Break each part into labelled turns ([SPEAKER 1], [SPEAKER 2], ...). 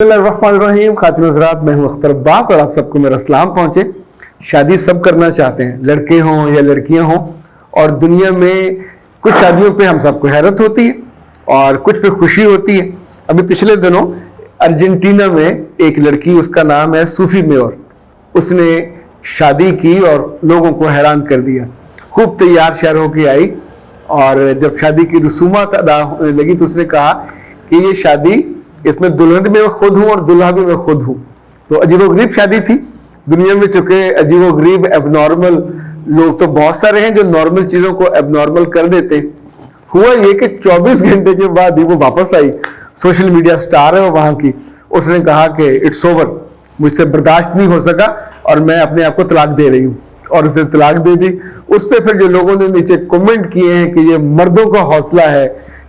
[SPEAKER 1] बिस्मिल्लाहिर्रहमानिर्रहीम। खातिन हज़रात, मैं हूं अख्तर अब्बास और आप सबको मेरा सलाम पहुंचे। शादी सब करना चाहते हैं, लड़के हों या लड़कियां हों, और दुनिया में कुछ शादियों पे हम सबको हैरत होती है और कुछ पे खुशी होती है। अभी पिछले दिनों अर्जेंटीना में एक लड़की, उसका नाम है सूफी मेयर, उसने शादी की और लोगों को हैरान कर दिया। खूब तैयार शहर होके आई और जब शादी की रसूमात अदा होने लगी तो उसने कहा कि ये शादी, इसमें दुल्हन भी मैं खुद हूं और दूल्हा भी मैं खुद हूं। तो अजीबोगरीब शादी थी। दुनिया में चूंकि अजीबोगरीब एबनॉर्मल लोग तो बहुत सारे हैं जो नॉर्मल चीजों को एबनॉर्मल कर देते हैं। हुआ ये कि 24 घंटे के बाद ही वो वापस आई। सोशल मीडिया स्टार है वो वहां की। उसने कहा कि इट्स ओवर, मुझसे बर्दाश्त नहीं हो सका और मैं अपने आप को तलाक दे रही हूँ, और उसे तलाक दे दी। उस पर फिर जो लोगों ने नीचे कमेंट किए हैं कि ये मर्दों का हौसला है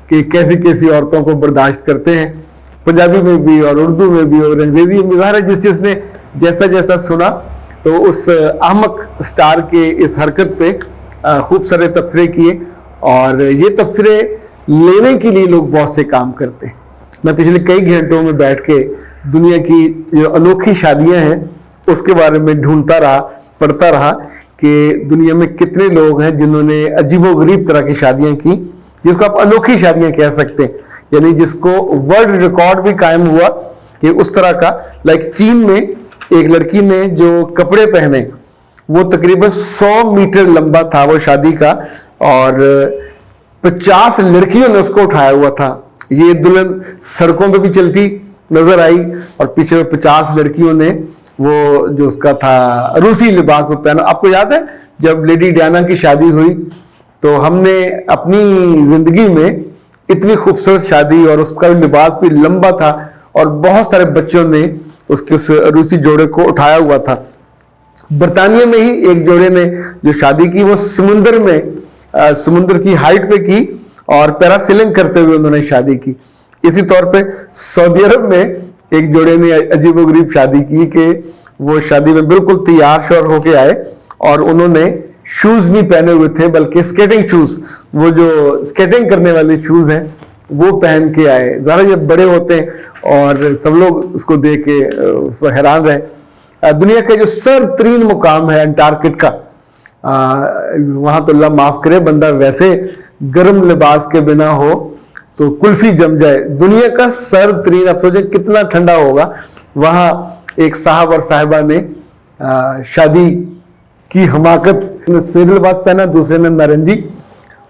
[SPEAKER 1] कि कैसी कैसी औरतों को बर्दाश्त करते हैं, पंजाबी में भी और उर्दू में भी और अंग्रेजी में भी। जिस जिसने जैसा जैसा सुना तो उस अहमक स्टार के इस हरकत पे खूब सारे तबसरे किए, और ये तबसरे लेने के लिए लोग बहुत से काम करते हैं। मैं पिछले कई घंटों में बैठ के दुनिया की जो अनोखी शादियां हैं उसके बारे में ढूंढता रहा, पढ़ता रहा कि दुनिया में कितने लोग हैं जिन्होंने अजीबोगरीब तरह की शादियां की, जिसको आप अनोखी शादियां कह सकते हैं, यानी जिसको वर्ल्ड रिकॉर्ड भी कायम हुआ कि उस तरह का। लाइक चीन में एक लड़की ने जो कपड़े पहने वो तकरीबन 100 मीटर लंबा था वो शादी का, और 50 लड़कियों ने उसको उठाया हुआ था। ये दुल्हन सड़कों पे भी चलती नजर आई और पीछे 50 लड़कियों ने वो जो उसका था रूसी लिबास वो पहना। आपको याद है जब लेडी डायना की शादी हुई तो हमने अपनी जिंदगी में इतनी खूबसूरत शादी, और उसका लिबास भी लंबा था और बहुत सारे बच्चों ने उसके उस रूसी जोड़े को उठाया हुआ था। बरतानिया में ही एक जोड़े ने जो शादी की वो समुंदर में समुंदर की हाइट पे की और पैरासेलिंग करते हुए उन्होंने शादी की। इसी तौर पे सऊदी अरब में एक जोड़े ने अजीबोगरीब शादी की कि वो शादी में बिल्कुल तैयार श्योर होके आए और उन्होंने शूज नहीं पहने हुए थे बल्कि स्केटिंग शूज, वो जो स्केटिंग करने वाले शूज हैं वो पहन के आए। ज़रा जब बड़े होते हैं और सब लोग उसको देख के उसको हैरान रहे। दुनिया का जो सरतरीन मुकाम है अंटार्कटिका, वहां तो अल्लाह माफ करे बंदा वैसे गर्म लिबास के बिना हो तो कुल्फी जम जाए। दुनिया का सरतरीन, आप सोचें कितना ठंडा होगा। वहां एक साहब और साहिबा ने शादी की हमाकत, सफेद लिबास पहना, दूसरे ने नारंगी।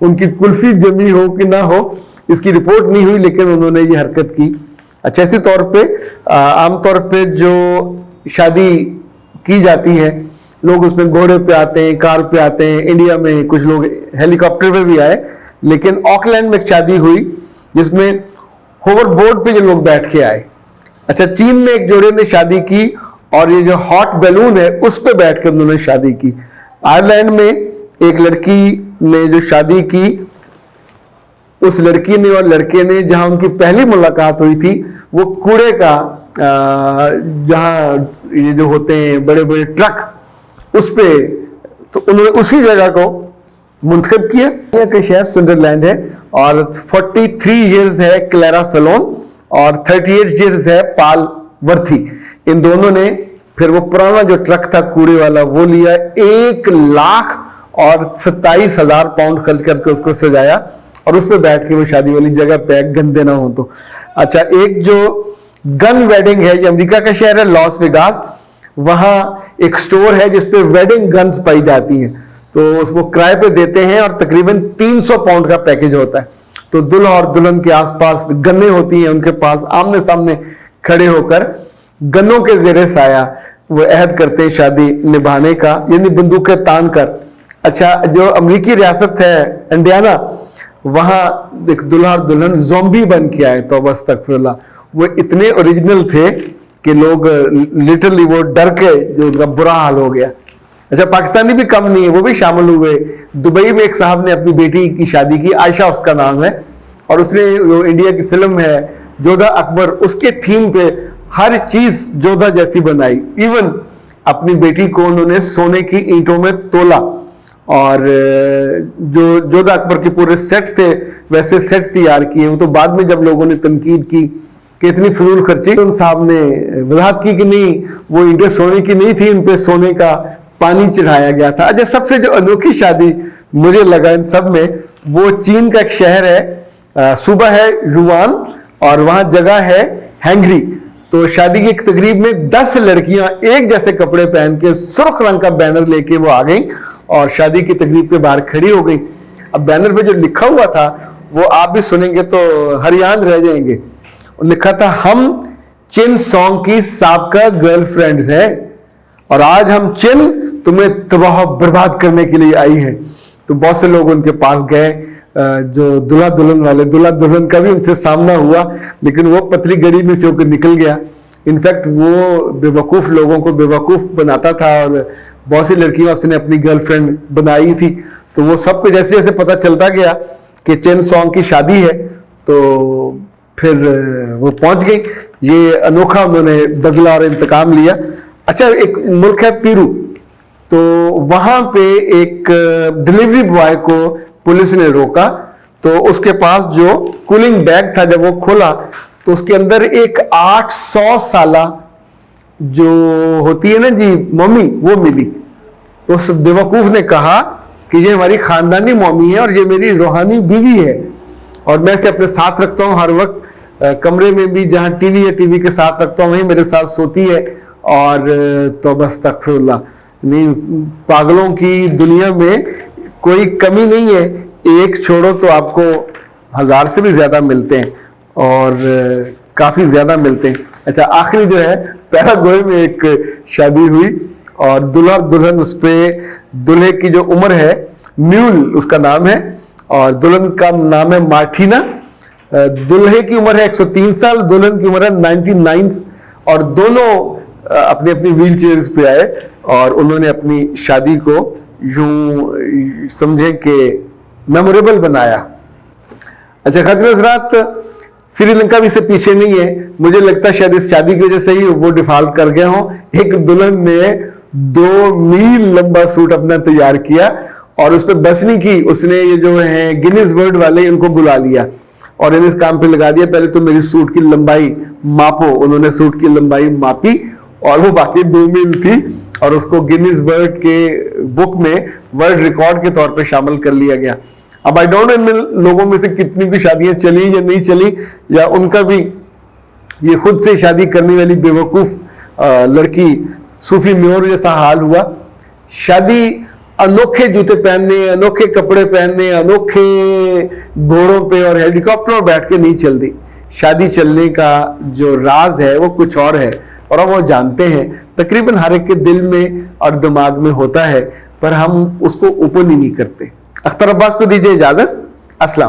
[SPEAKER 1] उनकी कुल्फी जमी हो कि ना हो इसकी रिपोर्ट नहीं हुई, लेकिन उन्होंने ये हरकत की। अच्छा, इसी तौर पे आमतौर पे जो शादी की जाती है लोग उसमें घोड़े पे आते हैं, कार पे आते हैं। इंडिया में कुछ लोग हेलीकॉप्टर पे भी आए, लेकिन ऑकलैंड में एक शादी हुई जिसमें होवर बोर्ड पे जो लोग बैठ के आए। अच्छा, चीन में एक जोड़े ने शादी की और ये जो हॉट बैलून है उस पे बैठकर उन्होंने शादी की। आयरलैंड में एक लड़की ने जो शादी की, उस लड़की ने और लड़के ने, जहां उनकी पहली मुलाकात हुई थी वो कूड़े का जहां ये जो होते हैं बड़े बड़े ट्रक, उस पे तो उन्होंने उसी जगह को मुंतखब किया। यहाँ के शहर सुंदरलैंड है और 43 इयर्स है क्लेरा फेलोन और 38 इयर्स है पाल वर्थी। इन दोनों ने फिर वो पुराना जो ट्रक था कूड़े वाला वो लिया, 1,27,000 पाउंड खर्च करके उसको सजाया और उस पर बैठ के वो शादी वाली जगह पे गंदे ना हो तो। अच्छा, एक जो गन वेडिंग है, ये अमेरिका का शहर है लॉस वेगास, वहां एक स्टोर है जिसपे वेडिंग गन्स पाई जाती हैं, तो वो किराए पे देते हैं और तकरीबन 300 पाउंड का पैकेज होता है। तो दुल्हा और दुल्हन के आसपास गन्ने होती हैं, उनके पास आमने सामने खड़े होकर गन्नों के जेरे साया वो अहद करते हैं शादी निभाने का, यानी बंदूकें तान कर। अच्छा, जो अमेरिकी रियासत है इंडियाना, वहां एक दुल्हा और दुल्हन ज़ॉम्बी बन के आए, तौबा अस्तगफिरुल्लाह। वो इतने ओरिजिनल थे कि लोग लिटरली वो डर के जो उनका बुरा हाल हो गया। अच्छा, पाकिस्तानी भी कम नहीं है, वो भी शामिल हुए। दुबई में एक साहब ने अपनी बेटी की शादी की, आयशा उसका नाम है, और उसने जो इंडिया की फिल्म है जोधा अकबर, उसके थीम पे हर चीज जोधा जैसी बनाई। इवन अपनी बेटी को उन्होंने सोने की ईंटों में तोला, और जो जोधा अकबर के पूरे सेट थे वैसे सेट तैयार किए। वो तो बाद में जब लोगों ने तनकीद की کہ اتنی فضول خرچی ان صاحب نے وضاحت کی کہ نہیں وہ اینٹیں سونے کی نہیں تھی، ان پہ سونے کا پانی چڑھایا گیا تھا. اچھا سب سے جو انوکھی شادی مجھے لگا ان سب میں وہ چین کا ایک شہر ہے، صوبہ ہے یوان اور وہاں جگہ ہے ہینگری. تو شادی کی ایک تقریب میں 10 لڑکیاں ایک جیسے کپڑے پہن کے سرخ رنگ کا بینر لے کے وہ آ گئیں اور شادی کی تقریب کے باہر کھڑی ہو گئیں. اب بینر پہ جو لکھا ہوا تھا وہ آپ بھی سنیں گے تو حیران رہ جائیں گے. لکھا تھا ہم چن سونگ کی سابقہ گرل فرینڈز ہیں اور آج ہم چن تمہیں تباہ برباد کرنے کے لیے آئی ہیں. تو بہت سے لوگ ان کے پاس گئے، جو دلہا دلہن والے، دلہا دلہن کا بھی ان سے سامنا ہوا لیکن وہ پتلی گڑی میں سے ہو کے نکل گیا. انفیکٹ وہ بے وقوف لوگوں کو بے وقوف بناتا تھا اور بہت سی لڑکیاں اس نے اپنی گرل فرینڈ بنائی تھی. تو وہ سب کو جیسے جیسے پتہ چلتا گیا کہ چین سونگ کی شادی ہے تو پھر وہ پہنچ گئی. یہ انوکھا انہوں نے بدلہ اور انتقام لیا. اچھا ایک ملک ہے پیرو، تو وہاں پہ ایک ڈلیوری بوائے کو پولیس نے روکا تو اس کے پاس جو کولنگ بیگ تھا جب وہ کھولا تو اس کے اندر ایک 800 سالہ جو ہوتی ہے نا جی مومی وہ ملی. تو اس بیوقوف نے کہا کہ یہ ہماری خاندانی مومی ہے اور یہ میری روحانی بیوی ہے اور میں اسے اپنے ساتھ رکھتا ہوں ہر وقت، کمرے میں بھی جہاں ٹی وی ہے ٹی وی کے ساتھ رکھتا ہوں وہیں میرے ساتھ سوتی ہے. اور توبہ استغفر اللہ، نہیں پاگلوں کی دنیا میں کوئی کمی نہیں ہے، ایک چھوڑو تو آپ کو 1000 سے بھی زیادہ ملتے ہیں اور کافی زیادہ ملتے ہیں. اچھا آخری جو ہے پیراگوئے میں ایک شادی ہوئی اور دلہا دلہن اس پہ دلہے کی جو عمر ہے میول اس کا نام ہے اور دلہن کا نام ہے مارٹینا. دلہے کی عمر ہے 103 سال، دلہن کی عمر ہے 99 اور دونوں اپنی اپنی ویل چیئرز پہ آئے اور انہوں نے اپنی شادی کو یوں سمجھیں کہ میموریبل بنایا. اچھا خاتون حضرات، سری لنکا بھی سے پیچھے نہیں ہے. مجھے لگتا ہے شاید اس شادی کی وجہ سے ہی وہ ڈیفالٹ کر گئے ہوں. ایک دلہن نے 2 میل لمبا سوٹ اپنا تیار کیا اور اس پہ بس نہیں کی، اس نے یہ جو ہیں گینیز ورلڈ والے ان کو بلا لیا اور انہیں اس کام پہ لگا دیا پہلے تو میری سوٹ کی لمبائی ماپو. انہوں نے سوٹ کی لمبائی ماپی اور وہ باقی 2 میل تھی اور اس کو گینیز ورلڈ کے بک میں ورلڈ ریکارڈ کے طور پہ شامل کر لیا گیا. اب آئی ڈونٹ نو ان لوگوں میں سے کتنی بھی شادیاں چلی یا نہیں چلی یا ان کا بھی یہ خود سے شادی کرنے والی بے وقوف لڑکی صوفی میور جیسا حال ہوا. شادی انوکھے جوتے پہننے، انوکھے کپڑے پہننے، انوکھے گھوڑوں پہ اور ہیلی کاپٹر بیٹھ کے نہیں چلتی. شادی چلنے کا جو راز ہے وہ کچھ اور ہے اور ہم وہ جانتے ہیں. تقریباً ہر ایک کے دل میں اور دماغ میں ہوتا ہے پر ہم اس کو اوپن ہی نہیں کرتے. اختر عباس کو دیجیے اجازت. السلام.